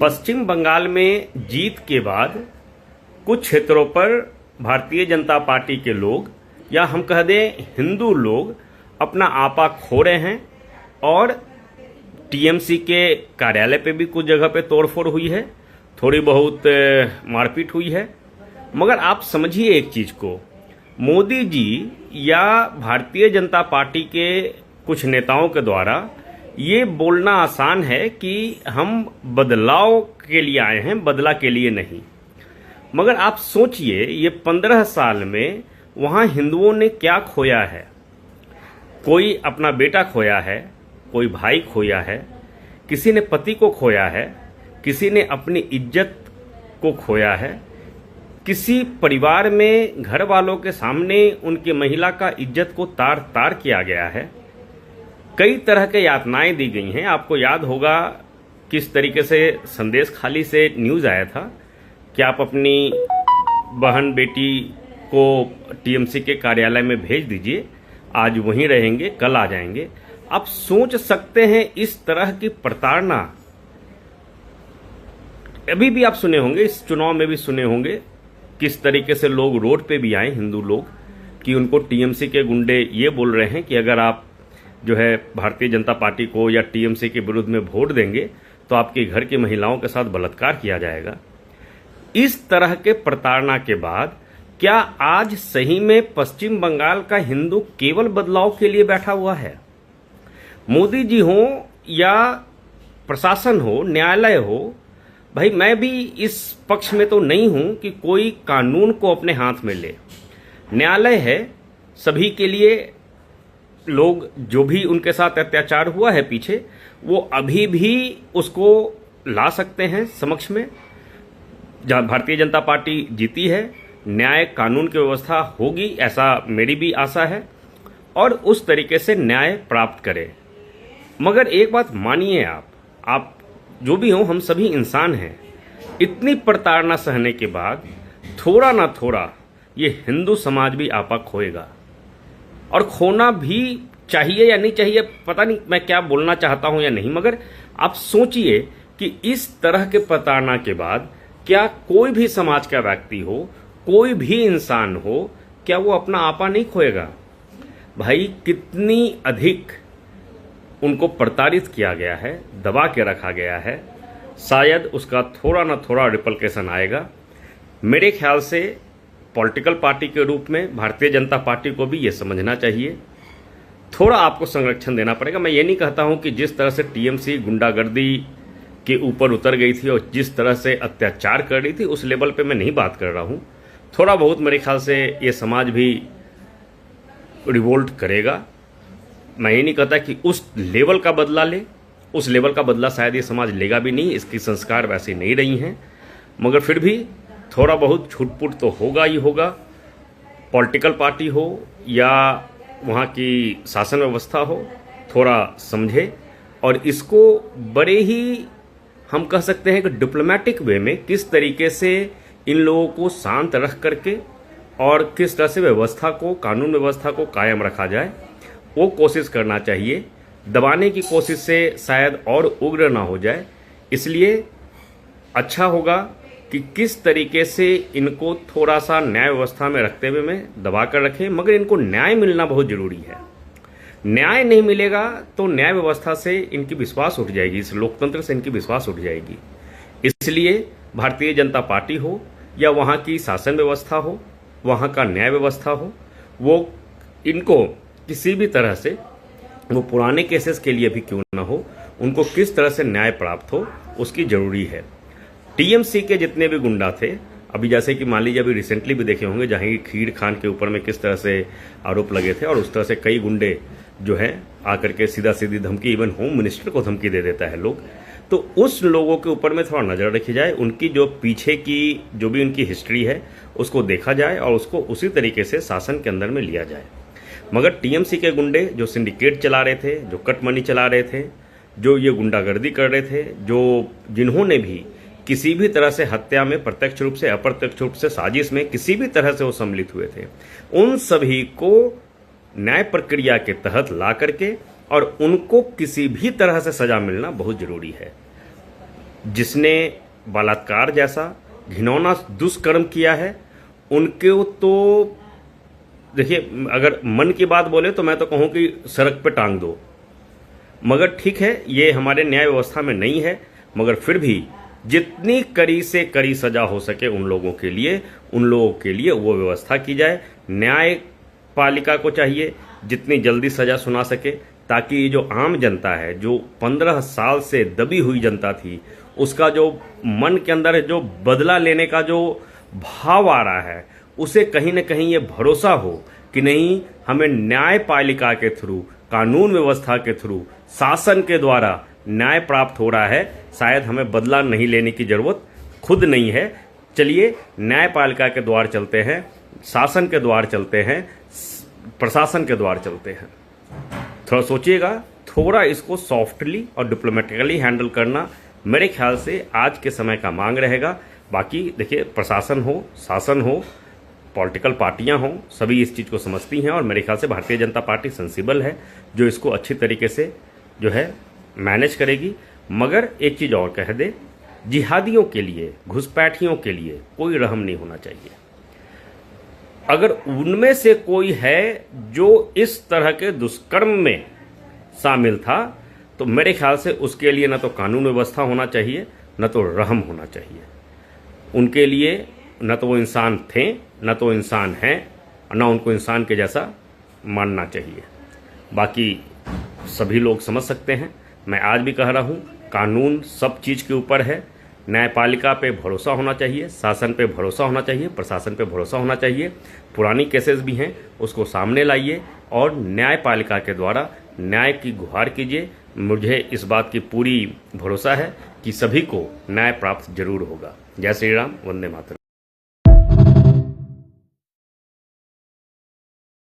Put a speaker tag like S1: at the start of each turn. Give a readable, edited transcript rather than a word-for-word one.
S1: पश्चिम बंगाल में जीत के बाद कुछ क्षेत्रों पर भारतीय जनता पार्टी के लोग या हम कह दें हिंदू लोग अपना आपा खो रहे हैं और टीएमसी के कार्यालय पे भी कुछ जगह पे तोड़फोड़ हुई है, थोड़ी बहुत मारपीट हुई है। मगर आप समझिए एक चीज को, मोदी जी या भारतीय जनता पार्टी के कुछ नेताओं के द्वारा ये बोलना आसान है कि हम बदलाव के लिए आए हैं, बदला के लिए नहीं। मगर आप सोचिए ये 15 साल में वहां हिंदुओं ने क्या खोया है। कोई अपना बेटा खोया है, कोई भाई खोया है, किसी ने पति को खोया है, किसी ने अपनी इज्जत को खोया है, किसी परिवार में घर वालों के सामने उनकी महिला का इज्जत को तार तार किया गया है। कई तरह के यातनाएं दी गई हैं। आपको याद होगा किस तरीके से संदेश खाली से न्यूज़ आया था कि आप अपनी बहन बेटी को टीएमसी के कार्यालय में भेज दीजिए, आज वहीं रहेंगे, कल आ जाएंगे। आप सोच सकते हैं इस तरह की प्रताड़ना अभी भी आप सुने होंगे, इस चुनाव में भी सुने होंगे किस तरीके से लोग रोड पे भी आए, हिंदू लोग, कि उनको टीएमसी के गुंडे ये बोल रहे हैं कि अगर आप जो है भारतीय जनता पार्टी को या टीएमसी के विरुद्ध में वोट देंगे तो आपके घर की महिलाओं के साथ बलात्कार किया जाएगा। इस तरह के प्रताड़ना के बाद क्या आज सही में पश्चिम बंगाल का हिंदू केवल बदलाव के लिए बैठा हुआ है? मोदी जी हो या प्रशासन हो, न्यायालय हो, भाई मैं भी इस पक्ष में तो नहीं हूं कि कोई कानून को अपने हाथ में ले। न्यायालय है सभी के लिए। लोग जो भी उनके साथ अत्याचार हुआ है पीछे, वो अभी भी उसको ला सकते हैं समक्ष में। जहां भारतीय जनता पार्टी जीती है, न्याय कानून की व्यवस्था होगी, ऐसा मेरी भी आशा है, और उस तरीके से न्याय प्राप्त करे। मगर एक बात मानिए, आप जो भी हो, हम सभी इंसान हैं। इतनी प्रताड़ना सहने के बाद थोड़ा ना थोड़ा ये हिंदू समाज भी आपा खोएगा, और खोना भी चाहिए या नहीं चाहिए पता नहीं मैं क्या बोलना चाहता हूं या नहीं। मगर आप सोचिए कि इस तरह के प्रताड़ना के बाद क्या कोई भी समाज का व्यक्ति हो, कोई भी इंसान हो, क्या वो अपना आपा नहीं खोएगा? भाई कितनी अधिक उनको प्रताड़ित किया गया है, दबा के रखा गया है। शायद उसका थोड़ा ना थोड़ा रिपल्केशन आएगा। मेरे ख्याल से पॉलिटिकल पार्टी के रूप में भारतीय जनता पार्टी को भी ये समझना चाहिए, थोड़ा आपको संरक्षण देना पड़ेगा। मैं ये नहीं कहता हूं कि जिस तरह से टीएमसी गुंडागर्दी के ऊपर उतर गई थी और जिस तरह से अत्याचार कर रही थी उस लेवल पे मैं नहीं बात कर रहा हूं। थोड़ा बहुत मेरे ख्याल से ये समाज भी रिवोल्ट करेगा। मैं ये नहीं कहता कि उस लेवल का बदला ले, उस लेवल का बदला शायद ये समाज लेगा भी नहीं, इसकी संस्कार वैसी नहीं रही हैं। मगर फिर भी थोड़ा बहुत छूटपुट तो होगा ही होगा। पॉलिटिकल पार्टी हो या वहाँ की शासन व्यवस्था हो, थोड़ा समझे और इसको बड़े ही हम कह सकते हैं कि डिप्लोमेटिक वे में किस तरीके से इन लोगों को शांत रख करके और किस तरह से व्यवस्था को, कानून व्यवस्था को कायम रखा जाए, वो कोशिश करना चाहिए। दबाने की कोशिश से शायद और उग्र ना हो जाए। इसलिए अच्छा होगा कि किस तरीके से इनको थोड़ा सा न्याय व्यवस्था में रखते हुए में दबा कर रखें। मगर इनको न्याय मिलना बहुत जरूरी है। न्याय नहीं मिलेगा तो न्याय व्यवस्था से इनकी विश्वास उठ जाएगी, इस लोकतंत्र से इनकी विश्वास उठ जाएगी। इसलिए भारतीय जनता पार्टी हो या वहाँ की शासन व्यवस्था हो, वहाँ का न्याय व्यवस्था हो, वो इनको किसी भी तरह से, वो पुराने केसेस के लिए भी क्यों ना हो, उनको किस तरह से न्याय प्राप्त हो उसकी जरूरी है। टीएमसी के जितने भी गुंडा थे, अभी जैसे कि मान लीजिए अभी रिसेंटली भी देखे होंगे जहां खीर खान के ऊपर में किस तरह से आरोप लगे थे और उस तरह से कई गुंडे जो हैं आकर के सीधा सीधी धमकी, इवन होम मिनिस्टर को धमकी दे देता है लोग। तो उस लोगों के ऊपर में थोड़ा नजर रखी जाए, उनकी जो पीछे की जो भी उनकी हिस्ट्री है उसको देखा जाए और उसको उसी तरीके से शासन के अंदर में लिया जाए। मगर टीएमसी के गुंडे जो सिंडिकेट चला रहे थे, जो कट मनी चला रहे थे, जो ये गुंडागर्दी कर रहे थे, जो जिन्होंने भी किसी भी तरह से हत्या में प्रत्यक्ष रूप से, अप्रत्यक्ष रूप से, साजिश में किसी भी तरह से वो सम्मिलित हुए थे, उन सभी को न्याय प्रक्रिया के तहत ला करके और उनको किसी भी तरह से सजा मिलना बहुत जरूरी है। जिसने बलात्कार जैसा घिनौना दुष्कर्म किया है उनके तो देखिए, अगर मन की बात बोले तो मैं तो कहूं कि सड़क पे टांग दो, मगर ठीक है ये हमारे न्याय व्यवस्था में नहीं है, मगर फिर भी जितनी कड़ी से कड़ी सजा हो सके उन लोगों के लिए वो व्यवस्था की जाए। न्यायपालिका को चाहिए जितनी जल्दी सजा सुना सके, ताकि ये जो आम जनता है, जो 15 साल से दबी हुई जनता थी, उसका जो मन के अंदर जो बदला लेने का जो भाव आ रहा है, उसे कहीं ना कहीं ये भरोसा हो कि नहीं, हमें न्यायपालिका के थ्रू, कानून व्यवस्था के थ्रू, शासन के द्वारा न्याय प्राप्त हो रहा है, शायद हमें बदला नहीं लेने की जरूरत खुद नहीं है। चलिए न्यायपालिका के द्वार चलते हैं, शासन के द्वार चलते हैं, प्रशासन के द्वार चलते हैं। थोड़ा सोचिएगा, थोड़ा इसको सॉफ्टली और डिप्लोमेटिकली हैंडल करना मेरे ख्याल से आज के समय का मांग रहेगा। बाकी देखिए, प्रशासन हो, शासन हो, पॉलिटिकल पार्टियां हों, सभी इस चीज़ को समझती हैं और मेरे ख्याल से भारतीय जनता पार्टी सेंसिबल है जो इसको अच्छी तरीके से जो है मैनेज करेगी। मगर एक चीज़ और कह दे, जिहादियों के लिए, घुसपैठियों के लिए कोई रहम नहीं होना चाहिए। अगर उनमें से कोई है जो इस तरह के दुष्कर्म में शामिल था, तो मेरे ख्याल से उसके लिए न तो कानून व्यवस्था होना चाहिए, न तो रहम होना चाहिए। उनके लिए न तो वो इंसान थे, न तो इंसान हैं, न उनको इंसान के जैसा मानना चाहिए। बाकी सभी लोग समझ सकते हैं। मैं आज भी कह रहा हूँ, कानून सब चीज़ के ऊपर है। न्यायपालिका पे भरोसा होना चाहिए, शासन पे भरोसा होना चाहिए, प्रशासन पे भरोसा होना चाहिए। पुरानी केसेस भी हैं, उसको सामने लाइए और न्यायपालिका के द्वारा न्याय की गुहार कीजिए। मुझे इस बात की पूरी भरोसा है कि सभी को न्याय प्राप्त जरूर होगा। जय श्री राम, वंदे मातरम।